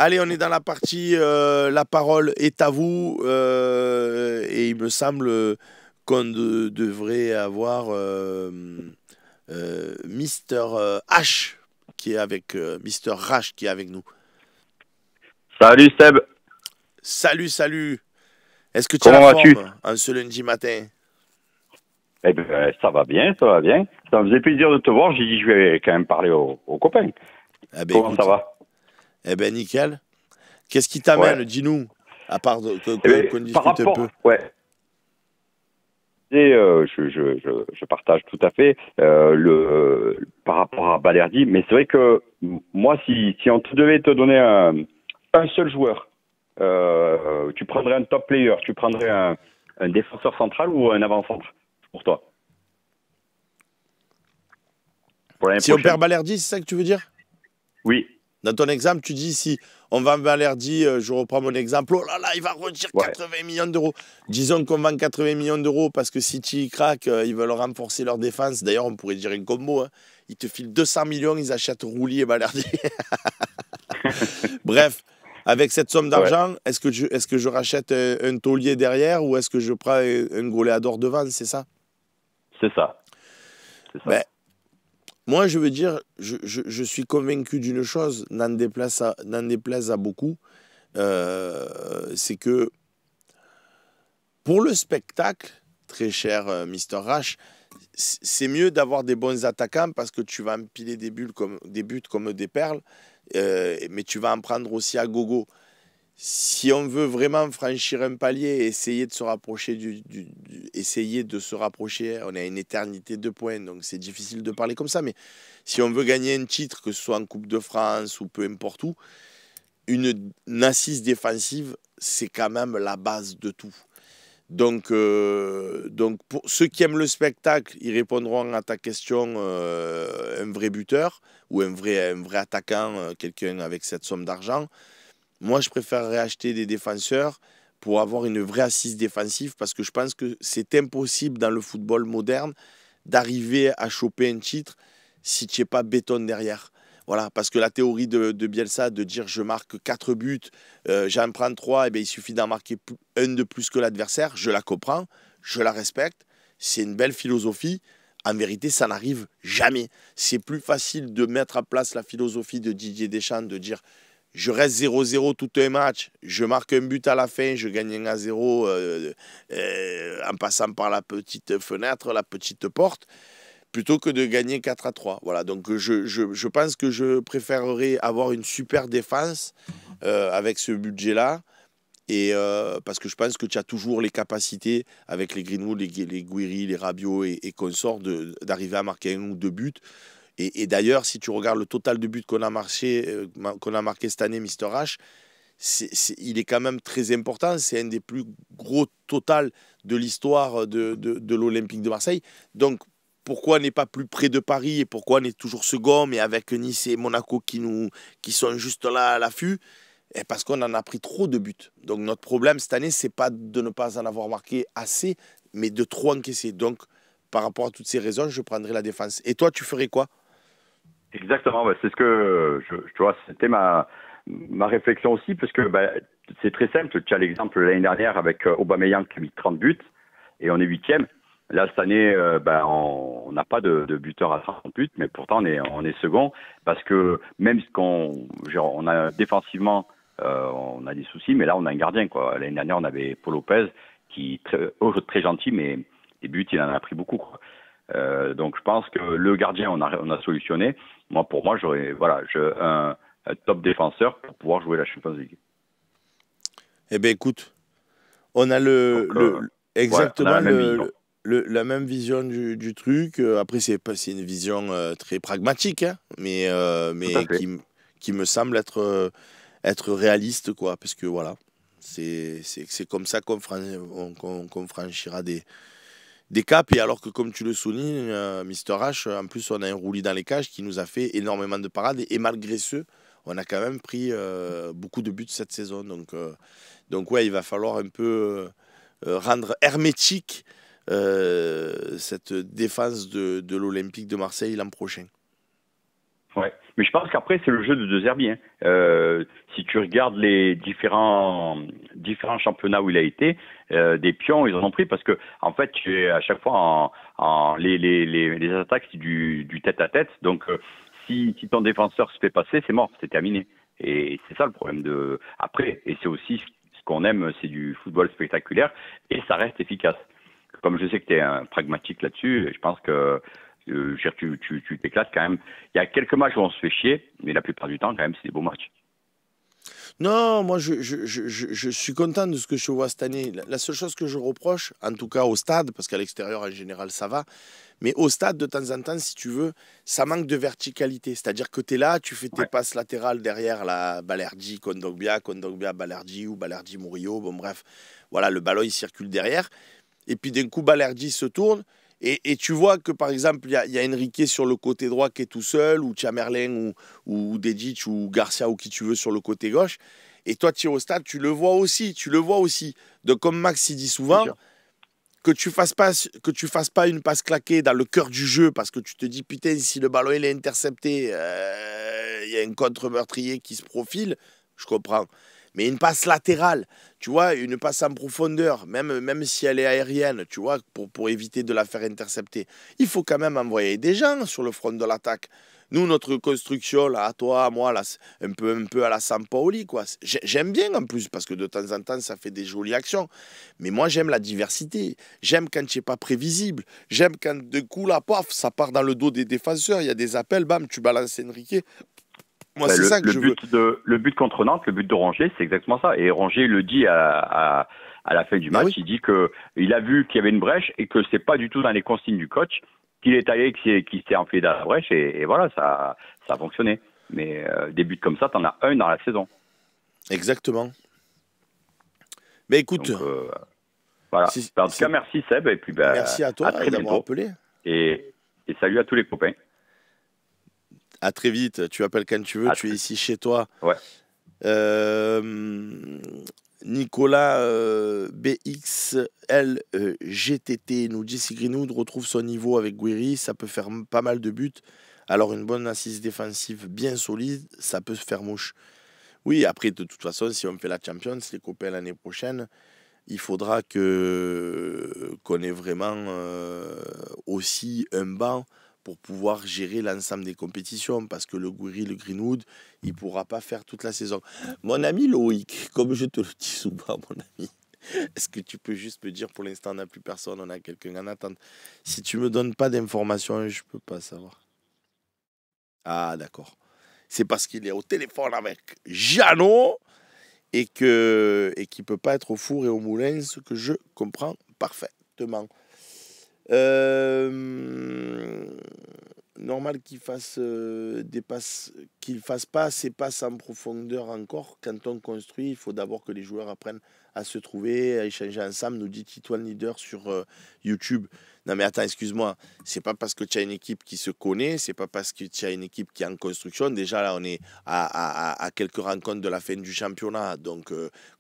Allez, on est dans la partie la parole est à vous. Et il me semble qu'on devrait avoir Mister H qui est avec Mister H qui est avec nous. Salut Seb, Salut, salut. Est-ce que tu as la comment vas-tu? forme en ce lundi matin? Eh ben, ça va bien, ça va bien. Ça me faisait plaisir de te voir, j'ai dit je vais quand même parler aux copains. Eh ben Comment ça écoute, va? eh ben nickel. Qu'est-ce qui Ouais. t'amène? Dis-nous, à part Eh ben, qu'on par discute un peu. rapport, ouais, et, je partage tout à fait par rapport à Balerdi, mais c'est vrai que moi, si on te devait te donner un seul joueur, tu prendrais un top player, tu prendrais un défenseur central ou un avant-centre pour toi, pour l'année Si on perd prochaine? Balerdi, c'est ça que tu veux dire? Oui, Dans ton exemple, tu dis si on vend Balerdi, je reprends mon exemple, oh là là, il va redire ouais. 80 millions d'euros. Disons qu'on vend 80 millions d'euros parce que City craque, ils veulent renforcer leur défense. D'ailleurs, on pourrait dire une combo, hein. Ils te filent 200 millions, ils achètent Rouli et Balerdi. Bref, avec cette somme Ouais, d'argent, est-ce que je rachète un taulier derrière ou est-ce que je prends un goléador devant, c'est ça? c'est ça, c'est ça. Ben, moi, je veux dire, je suis convaincu d'une chose, n'en déplaise à beaucoup, c'est que pour le spectacle, très cher Mister Rash, c'est mieux d'avoir des bons attaquants parce que tu vas empiler des buts comme des perles, mais tu vas en prendre aussi à gogo. Si on veut vraiment franchir un palier et essayer de se rapprocher essayer de se rapprocher, on a une éternité de points, donc c'est difficile de parler comme ça, mais si on veut gagner un titre, que ce soit en Coupe de France ou peu importe où, une assise défensive, c'est quand même la base de tout. Donc pour ceux qui aiment le spectacle, ils répondront à ta question un vrai buteur ou un vrai attaquant, quelqu'un avec cette somme d'argent. Moi, je préférerais acheter des défenseurs pour avoir une vraie assise défensive parce que je pense que c'est impossible dans le football moderne d'arriver à choper un titre si tu n'es pas béton derrière. Voilà, parce que la théorie de Bielsa de dire je marque 4 buts, j'en prends 3, et bien il suffit d'en marquer un de plus que l'adversaire, je la comprends, je la respecte, c'est une belle philosophie. En vérité, ça n'arrive jamais. C'est plus facile de mettre en place la philosophie de Didier Deschamps, de dire je reste 0-0 tout un match, je marque un but à la fin, je gagne 1-0 en passant par la petite fenêtre, la petite porte, plutôt que de gagner 4-3. Voilà, donc je pense que je préférerais avoir une super défense avec ce budget-là. Et parce que je pense que tu as toujours les capacités avec les Greenwood, les Guiri, les Rabiot et consorts d'arriver à marquer un ou deux buts. Et d'ailleurs, si tu regardes le total de buts qu'on a marqué cette année, Mister H, il est quand même très important. C'est un des plus gros totals de l'histoire de l'Olympique de Marseille. Donc, pourquoi on n'est pas plus près de Paris et pourquoi on est toujours second, mais avec Nice et Monaco qui sont juste là à l'affût? Et parce qu'on en a pris trop de buts. Donc, notre problème cette année, c'est pas de ne pas en avoir marqué assez, mais de trop encaisser. Donc, par rapport à toutes ces raisons, je prendrais la défense. Et toi, tu ferais quoi? Exactement, bah, c'est ce que tu vois, c'était ma réflexion aussi, parce que bah, c'est très simple. Tu as l'exemple l'année dernière avec Aubameyang qui a mis 30 buts et on est huitième. Là, cette année, bah, on n'a pas de buteur à 30 buts, mais pourtant on est second parce que même si on a défensivement, on a des soucis, mais là on a un gardien quoi. L'année dernière, on avait Paul Lopez qui très gentil, mais les buts, il en a pris beaucoup, quoi. Donc je pense que le gardien, on a solutionné. Moi, pour moi, j'aurais voilà, un top défenseur pour pouvoir jouer la Champions League. Eh bien, écoute, on a Donc voilà, on a exactement la même vision. la même vision du truc. Après, c'est une vision très pragmatique, hein, Tout à mais fait. qui me semble être réaliste, quoi. Parce que voilà, c'est comme ça qu'on franchira des caps. Et alors que, comme tu le soulignes, Mister H, en plus, on a un roulis dans les cages qui nous a fait énormément de parades. Et malgré ce, on a quand même pris beaucoup de buts cette saison. Donc ouais, il va falloir un peu rendre hermétique cette défense de l'Olympique de Marseille l'an prochain. Ouais. Mais je pense qu'après, c'est le jeu de deux herbiers. Si tu regardes les différents championnats où il a été, des pions, ils en ont pris parce que, en fait, tu es à chaque fois les attaques, c'est du tête-à-tête. Donc, si ton défenseur se fait passer, c'est mort, c'est terminé. Et c'est ça le problème après. Et c'est aussi ce qu'on aime, c'est du football spectaculaire et ça reste efficace. Comme je sais que tu es un pragmatique là-dessus, je pense que tu t'éclates quand même. Il y a quelques matchs où on se fait chier, mais la plupart du temps, quand même, c'est des beaux matchs. Non, moi je suis content de ce que je vois cette année. La seule chose que je reproche, en tout cas au stade, parce qu'à l'extérieur en général ça va, mais au stade de temps en temps, si tu veux, ça manque de verticalité. C'est-à-dire que tu es là, tu fais tes Ouais. passes latérales derrière la Balerdi, Kondogbia, Kondogbia, Balerdi ou Balerdi, Murillo. Bon, bref, voilà, le ballon il circule derrière. Et puis d'un coup, Balerdi se tourne. Et tu vois que par exemple, il y a Enrique sur le côté droit qui est tout seul, ou Tchamerlen, ou Dedic, ou Garcia, ou qui tu veux sur le côté gauche. Et toi, tu es au stade, tu le vois aussi, tu le vois aussi. Donc, comme Max il dit Bien souvent, sûr. que tu fasses pas une passe claquée dans le cœur du jeu, parce que tu te dis, putain, si le ballon il est intercepté, il y a un contre-meurtrier qui se profile, je comprends. Mais une passe latérale, tu vois, une passe en profondeur, même si elle est aérienne, tu vois, pour éviter de la faire intercepter, il faut quand même envoyer des gens sur le front de l'attaque. Nous, notre construction, là, à toi, à moi, là, un peu à la Sampaoli, quoi. J'aime bien en plus, parce que de temps en temps, ça fait des jolies actions. Mais moi, j'aime la diversité. J'aime quand tu n'es pas prévisible. J'aime quand, de coup, là, paf, ça part dans le dos des défenseurs. Il y a des appels, bam, tu balances Enrique. Moi, Ben, c'est ça que je veux. le but contre Nantes, le but de Rongier, c'est exactement ça. Et Rongier le dit à la fin du Ben match, oui. il dit que il a vu qu'il y avait une brèche et que c'est pas du tout dans les consignes du coach qu'il est allé, qu'il s'est enfilé dans la brèche et voilà, ça a fonctionné. Mais des buts comme ça, t'en as un dans la saison. Exactement. Mais écoute, Donc voilà. c'est- Ben, en tout cas, c'est- merci Seb et puis ben, merci à à toi très d'avoir bientôt appelé. et salut à tous les copains. À très vite. Tu appelles quand tu veux. À Tu es très... ici chez toi. Ouais. Euh, Nicolas BXLGTT nous dit si Greenwood retrouve son niveau avec Guiri, ça peut faire pas mal de buts. Alors une bonne assise défensive bien solide, ça peut se faire mouche. Oui, après de toute façon, si on fait la Champions, les copains l'année prochaine, il faudra que qu'on ait vraiment aussi un banc pour pouvoir gérer l'ensemble des compétitions parce que le Gouiri, le Greenwood, il pourra pas faire toute la saison. Mon ami Loïc, comme je te le dis souvent, mon ami, est-ce que tu peux juste me dire pour l'instant on n'a plus personne, on a quelqu'un en attente. Si tu me donnes pas d'informations, je peux pas savoir. Ah d'accord. C'est parce qu'il est au téléphone avec Jeannot et qui peut pas être au four et au moulin, ce que je comprends parfaitement. Normal qu'il fasse des passes, qu'il fasse pas ses passes en profondeur encore. Quand on construit, il faut d'abord que les joueurs apprennent à se trouver, à échanger ensemble, nous dit Titoine Leader sur YouTube. Non mais attends, excuse-moi, c'est pas parce que tu as une équipe qui se connaît, c'est pas parce que tu as une équipe qui est en construction. Déjà là, on est à quelques rencontres de la fin du championnat, donc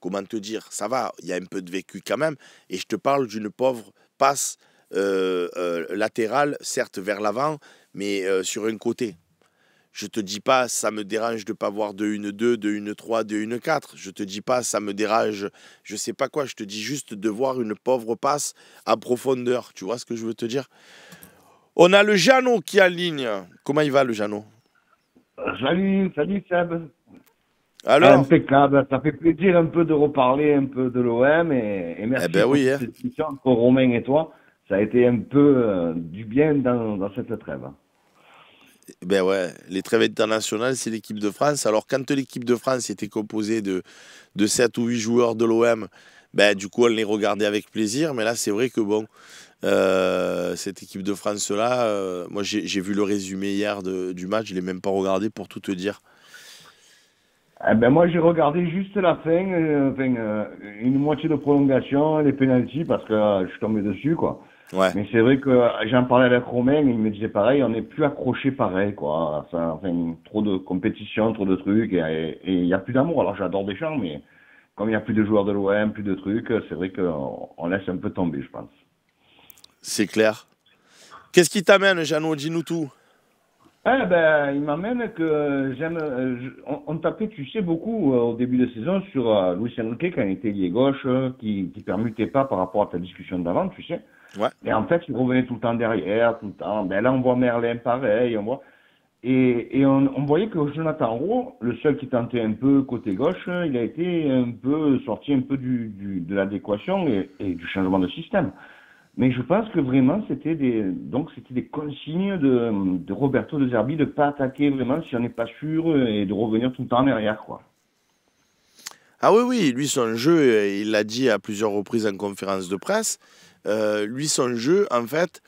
comment te dire, ça va, il y a un peu de vécu quand même. Et je te parle d'une pauvre passe latérale, certes vers l'avant, mais sur un côté. Je te dis pas, ça me dérange de pas voir de 1-2, de 1-3, de 1-4. Je te dis pas, ça me dérange, je sais pas quoi. Je te dis juste de voir une pauvre passe à profondeur. Tu vois ce que je veux te dire? On a le Jeannot qui est en ligne. Comment il va, le Jeannot? Salut Seb. Alors? Impeccable, ça fait plaisir un peu de reparler un peu de l'OM et Eh merci ben pour oui, toute hein. cette discussion entre Romain et toi. Ça a été un peu du bien dans cette trêve. Ben ouais, les trêves internationales, c'est l'équipe de France. Alors, quand l'équipe de France était composée de 7 ou 8 joueurs de l'OM, ben, du coup, on les regardait avec plaisir. Mais là, c'est vrai que bon, cette équipe de France-là, moi, j'ai vu le résumé hier du match. Je ne l'ai même pas regardé pour tout te dire. Eh ben moi j'ai regardé juste la fin, une moitié de prolongation, les pénaltys parce que je suis tombé dessus quoi. Ouais, Mais c'est vrai que j'en parlais avec Romain, il me disait pareil, on n'est plus accroché pareil quoi. Trop de compétition, trop de trucs et il y a plus d'amour. Alors j'adore Deschamps, mais comme il n'y a plus de joueurs de l'OM, plus de trucs, c'est vrai qu'on laisse un peu tomber, je pense. c'est clair. Qu'est-ce qui t'amène, Jeannot? Dis-nous tout. Ah, ben, il m'amène que j'aime. On tapait, tu sais, beaucoup au début de saison sur Luis Enrique quand il était lié gauche, qui permutait pas par rapport à ta discussion d'avant, tu sais. Ouais. Et en fait, il revenait tout le temps derrière, tout le temps. Ben là, on voit Merlin pareil, on voit. Et on voyait que Jonathan Roux, le seul qui tentait un peu côté gauche, il a été un peu sorti un peu de l'adéquation et du changement de système. Mais je pense que vraiment, c'était des consignes de Roberto De Zerbi de ne pas attaquer vraiment si on n'est pas sûr et de revenir tout le temps en arrière, quoi. Ah oui, oui, lui, son jeu, il l'a dit à plusieurs reprises en conférence de presse, lui, son jeu, en fait,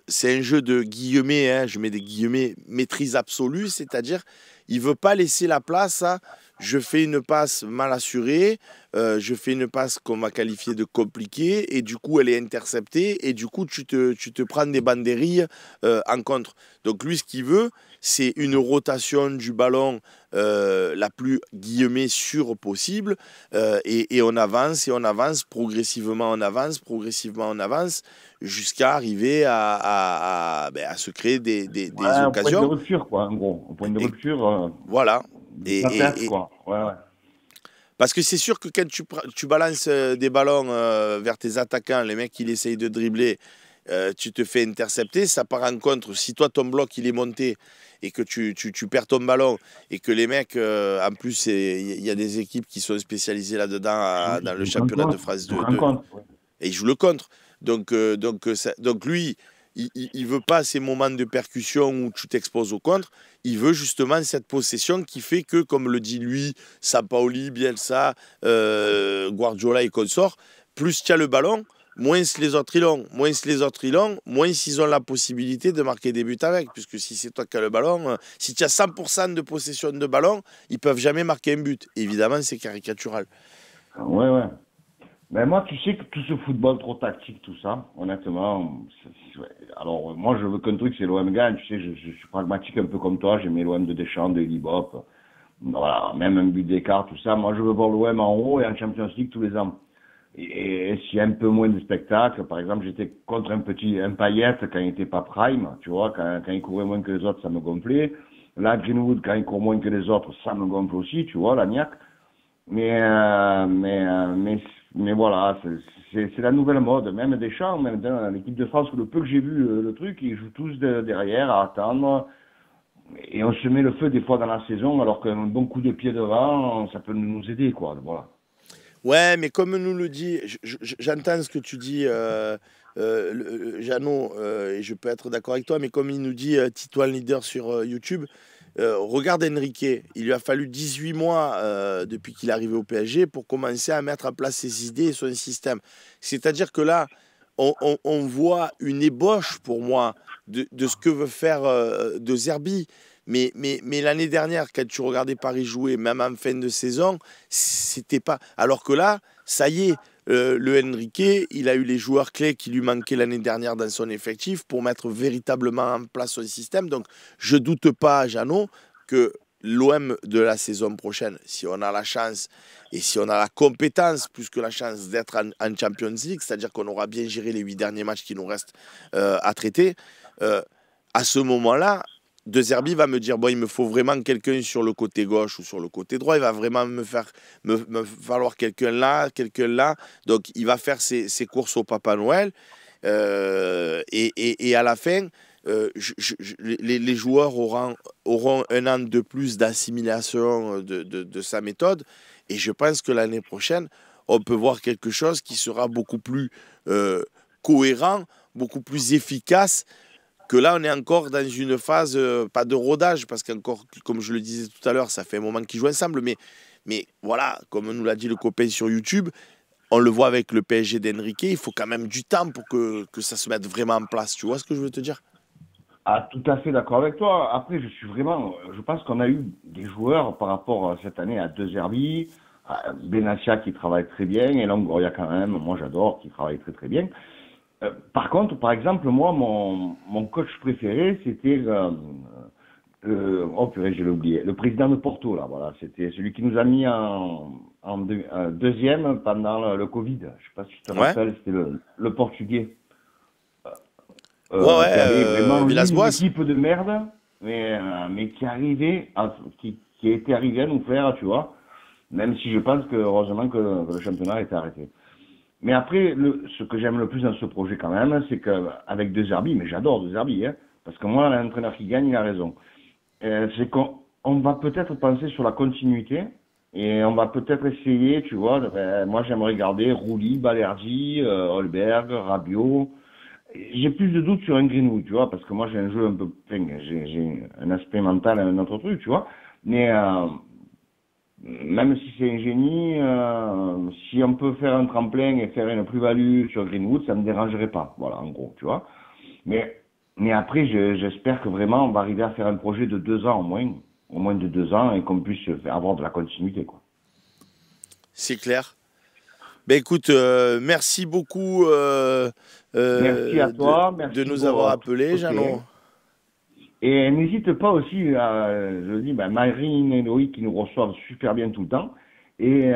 c'est un jeu de guillemets, hein, je mets des guillemets, maîtrise absolue, c'est-à-dire il veut pas laisser la place à je fais une passe mal assurée, je fais une passe qu'on va qualifier de compliquée et du coup elle est interceptée et du coup tu te prends des banderilles en contre. Donc lui ce qu'il veut c'est une rotation du ballon la plus guillemets sûre possible et on avance et on avance, progressivement on avance, progressivement on avance jusqu'à arriver ben, à se créer des Ouais, un point de occasions. rupture, quoi, en gros. Un point de Et rupture voilà. de la tête, quoi. Ouais, ouais. Parce que c'est sûr que quand tu balances des ballons vers tes attaquants, les mecs qui essayent de dribbler, tu te fais intercepter, ça part en contre. Si toi ton bloc il est monté et que tu perds ton ballon et que les mecs, en plus il y a des équipes qui sont spécialisées là-dedans dans le championnat de France Ouais. et il joue le contre. Donc lui, il veut pas ces moments de percussion où tu t'exposes au contre. Il veut justement cette possession qui fait que, comme le dit lui, Sampaoli, Bielsa, Guardiola et consorts, plus tu as le ballon, moins les autres ils l'ont. Moins les autres ils l'ont, moins ils ont la possibilité de marquer des buts avec. Puisque si c'est toi qui as le ballon, si tu as 100% de possession de ballon, ils peuvent jamais marquer un but. Évidemment, c'est caricatural. Ouais, ouais. Mais moi, tu sais que tout ce football trop tactique, tout ça, honnêtement, ouais. Alors moi, je veux qu'un truc, c'est l'OM gagne. Tu sais, je suis pragmatique un peu comme toi. J'aime l'OM de Deschamps, de Libop. Voilà, même un but d'écart, tout ça. Moi, je veux voir l'OM en haut et en Champions League tous les ans. Et s'il y a un peu moins de spectacle, par exemple, j'étais contre un Payet quand il n'était pas prime, tu vois, quand il courait moins que les autres, ça me gonflait. Là, Greenwood, quand il court moins que les autres, ça me gonfle aussi, tu vois, l'agnac. Mais, euh, mais, euh, mais, mais voilà, c'est la nouvelle mode. Même Deschamps, même dans l'équipe de France, le peu que j'ai vu le truc, ils jouent tous derrière à attendre. Et on se met le feu des fois dans la saison, alors qu'un bon coup de pied devant, ça peut nous aider, quoi. Voilà. Ouais, mais comme nous le dit, j'entends ce que tu dis, Jeannot, et je peux être d'accord avec toi, mais comme il nous dit Titoine Leader sur YouTube, regarde Enrique, il lui a fallu 18 mois depuis qu'il est arrivé au PSG pour commencer à mettre en place ses idées et son système. C'est-à-dire que là, on voit une ébauche pour moi de ce que veut faire De Zerbi. Mais l'année dernière, quand tu regardais Paris jouer, même en fin de saison, c'était pas. Alors que là, ça y est, le Enrique, il a eu les joueurs clés qui lui manquaient l'année dernière dans son effectif pour mettre véritablement en place son système. Donc, je doute pas, Jeannot, que l'OM de la saison prochaine, si on a la chance et si on a la compétence, plus que la chance d'être en Champions League, c'est-à-dire qu'on aura bien géré les 8 derniers matchs qui nous restent à traiter, à ce moment-là, De Zerbi va me dire, bon, il me faut vraiment quelqu'un sur le côté gauche ou sur le côté droit. Il va vraiment me falloir quelqu'un là, quelqu'un là. Donc, il va faire ses courses au Papa Noël. Et à la fin, les joueurs auront un an de plus d'assimilation de sa méthode. Et je pense que l'année prochaine, on peut voir quelque chose qui sera beaucoup plus cohérent, beaucoup plus efficace que là, on est encore dans une phase, pas de rodage, parce qu'encore, comme je le disais tout à l'heure, ça fait un moment qu'ils jouent ensemble, mais voilà, comme nous l'a dit le copain sur YouTube, on le voit avec le PSG d'Enrique, il faut quand même du temps pour que ça se mette vraiment en place. Tu vois ce que je veux te dire? Ah, tout à fait d'accord avec toi. Après, je pense qu'on a eu des joueurs par rapport à cette année à De Zerbi, à Benassia qui travaille très bien, et Longoria quand même, moi j'adore, qui travaille très très bien. Par contre, par exemple, moi, mon coach préféré, c'était oh purée, je l'ai oublié, le président de Porto, là, voilà, c'était celui qui nous a mis en deuxième pendant le Covid. Je sais pas si tu te Ouais, rappelles, c'était le Portugais ouais, qui avait vraiment, lui, une Villas-Boas. équipe de merde. mais qui était arrivé à nous faire, tu vois. Même si je pense que heureusement que le championnat a été arrêté. Mais après, ce que j'aime le plus dans ce projet quand même, c'est qu'avec De Zerbi, mais j'adore De Zerbi, hein, parce que moi, l'entraîneur qui gagne, il a raison. C'est qu'on va peut-être penser sur la continuité et on va peut-être essayer, tu vois. Moi, j'aimerais garder Rouli, Balerdi, Holberg, Rabiot. J'ai plus de doutes sur un Greenwood, tu vois, parce que moi, j'ai un jeu un peu, enfin, j'ai un aspect mental, un autre truc, tu vois. Mais même si c'est un génie, si on peut faire un tremplin et faire une plus-value sur Greenwood, ça me dérangerait pas. Voilà, en gros, tu vois. Mais, mais après, j'espère que vraiment on va arriver à faire un projet de 2 ans au moins de 2 ans, et qu'on puisse avoir de la continuité, quoi. C'est clair. Ben écoute, merci beaucoup Merci à toi, de merci nous avoir pour tout appelés, ce côté. Jeannot. Et n'hésite pas aussi, je dis, ben, Marine et Loïc qui nous reçoivent super bien tout le temps. Et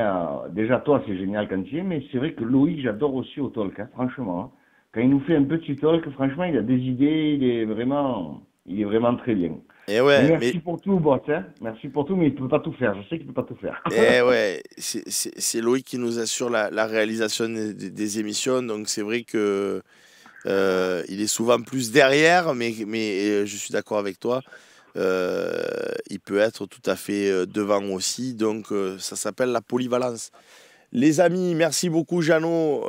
déjà, toi, c'est génial quand tu y es, mais c'est vrai que Loïc, j'adore aussi au talk, hein, franchement, hein. Quand il nous fait un petit talk, franchement, il a des idées, il est vraiment très bien. Et Mais ouais, mais merci pour tout, boss, hein. Merci pour tout, mais il ne peut pas tout faire. Je sais qu'il ne peut pas tout faire. et ouais, c'est Loïc qui nous assure la réalisation des émissions, donc c'est vrai que il est souvent plus derrière, mais je suis d'accord avec toi. Il peut être tout à fait devant aussi, donc ça s'appelle la polyvalence. Les amis, merci beaucoup Jeannot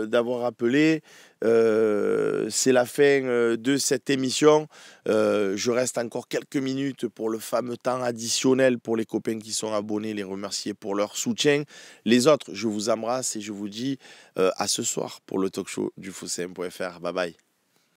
d'avoir appelé. C'est la fin de cette émission. Je reste encore quelques minutes pour le fameux temps additionnel pour les copains qui sont abonnés, les remercier pour leur soutien. Les autres, je vous embrasse et je vous dis à ce soir pour le talk show du Fosséen.fr. Bye bye.